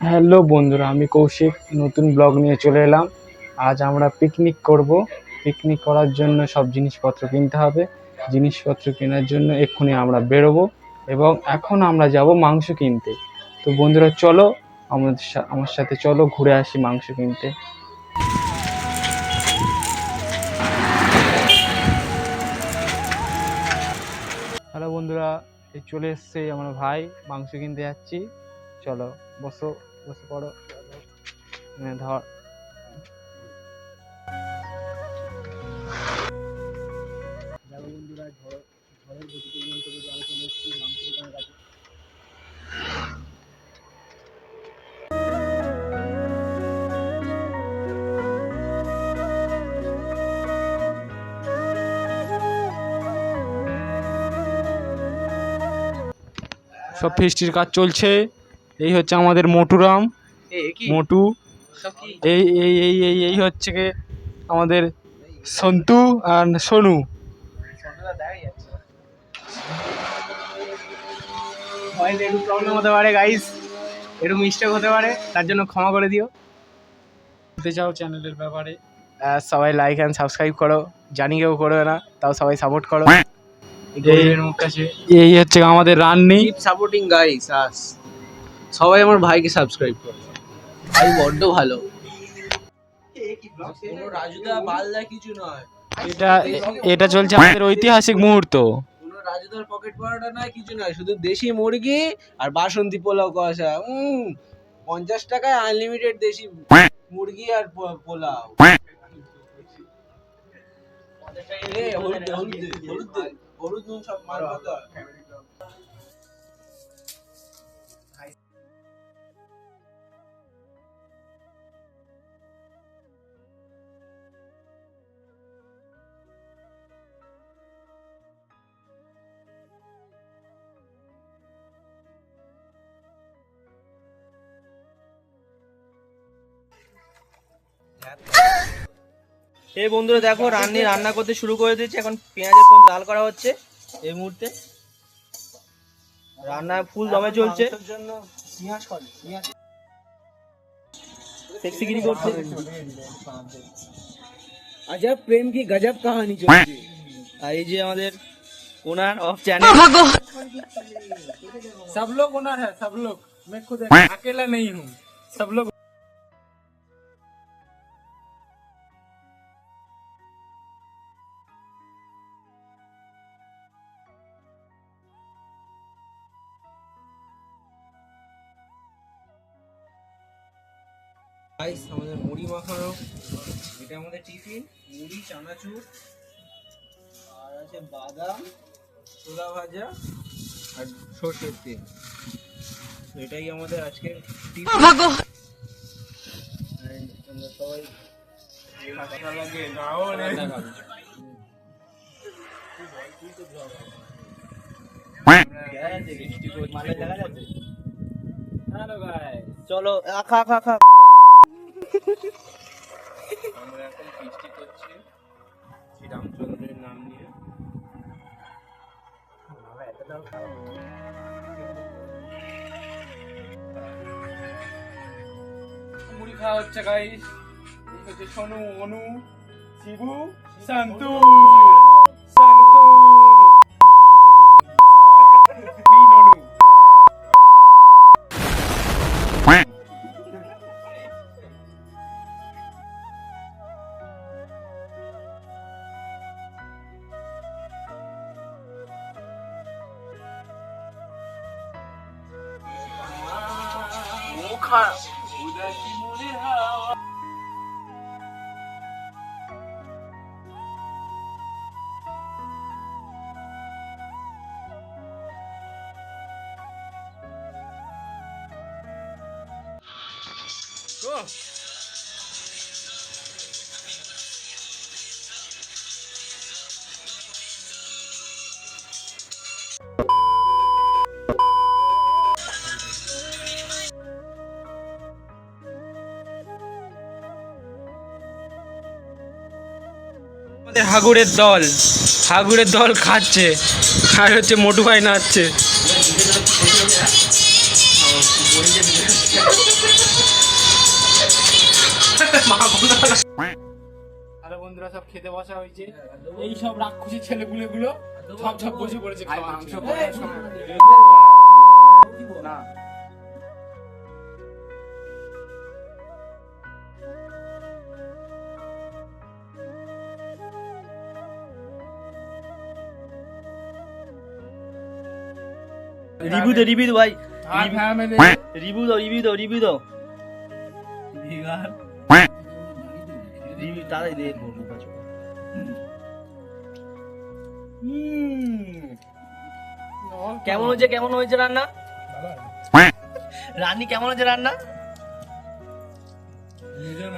Hello বন্ধুরা, আমি কৌশিক নতুন ব্লগ নিয়ে চলে এলাম। আজ আমরা পিকনিক করব। পিকনিক করার জন্য সব জিনিসপত্র কিনতে হবে। জিনিসপত্র কেনার জন্য এক্ষুনি আমরা বেরোবো এবং এখন আমরা যাব মাংস কিনতে। তো বন্ধুরা চলো, আমার সাথে চলো ঘুরে আসি মাংস কিনতে। হ্যালো বন্ধুরা, এই চলে এসছে আমার ভাই, মাংস কিনতে যাচ্ছি। চলো বসো, বসে পড়ো, ধর। বন্ধুরা ঝড়ের গতিতে আমি চলে এসেছি মাংস দোকানের কাছে। সব ফিস্টির কাজ চলছে। এই হচ্ছে আমাদের মোটুরাম, মোটু। এই এই এই এই এই হচ্ছে কি আমাদের সন্তু আর সোনু। ভয়েস একটু প্রবলেম হতে পারে গাইস, একটু মিস্টেক হতে পারে, তার জন্য ক্ষমা করে দিও। বলতে চাও চ্যানেলের ব্যাপারে? সবাই লাইক অ্যান্ড সাবস্ক্রাইব করো, জানি কেউ করবে না, তাও সবাই সাপোর্ট করো। এই হচ্ছে আমাদের রান্নি। কিপ সাপোর্টিং গাইস আস। সবাই আমার ভাইকে সাবস্ক্রাইব করো, ভাই বড্ড ভালো। কোনো রাজুদা বালদা কিছু নয়, এটা চলছে আমাদের ঐতিহাসিক মুহূর্ত। কোনো রাজুদার পকেট পরোটা নয়, কিছু নয়, শুধু দেশি মুরগি আর বাসন্তী পোলাও কষা। 50 টাকায় আনলিমিটেড দেশি মুরগি আর পোলাও। হলুদ হলুদ হলুদ হলুদ নুন সব মার কথা। এই বন্ধুরা দেখো, রান্না করতে শুরু করে দিয়েছে। এখন পেঁয়াজের ফোন লাল করা হচ্ছে এই মুহূর্তে। রান্না ফুল দমে চলছে। সেক্সিগিরি করছে। আজব প্রেম কি গজব কাহানি চলছে। আর এই যে আমাদের ওনার অফ চ্যানেল। सब लोग ओनर है, सब लोग। मैं खुद अकेला नहीं हूँ, सब लोग। গাইস আমাদের মুড়ি মাখানো, এটা আমাদের টিফিন। মুড়ি, চানাচুর, আর আছে বাদাম, ছোলা ভাজা আর সর্ষের তেল। তো এটাই আমাদের আজকে টিফিন। আমরা সবাই চলো খা খা খা। আমরা এখন বৃষ্টি করছি শ্রীরামচন্দ্রের নাম নিয়ে। মুড়ি খাওয়া হচ্ছে গাইস। এই হচ্ছে সোনু, অনু, শিবু, সন্তু, সন্তু, মিন, অনু। আমাদের হাগুড়ের দল খাচ্ছে, আর হচ্ছে মোটু ভাই নাচছে। আরে বন্ধুরা সব খেতে বসা হয়েছে, এই সব রাক্ষসী ছেলেগুলো গুলো সব সব বসে পড়েছে খাওয়ার জন্য। না রিভিউ দো ভাই, হ্যাঁ মেলে রিভিউ দাও রিভিউ তাড়াতাড়ি দেখবো। কেমন হয়েছে রান্না? রানী কেমন হয়েছে রান্না?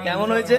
কেমন হয়েছে?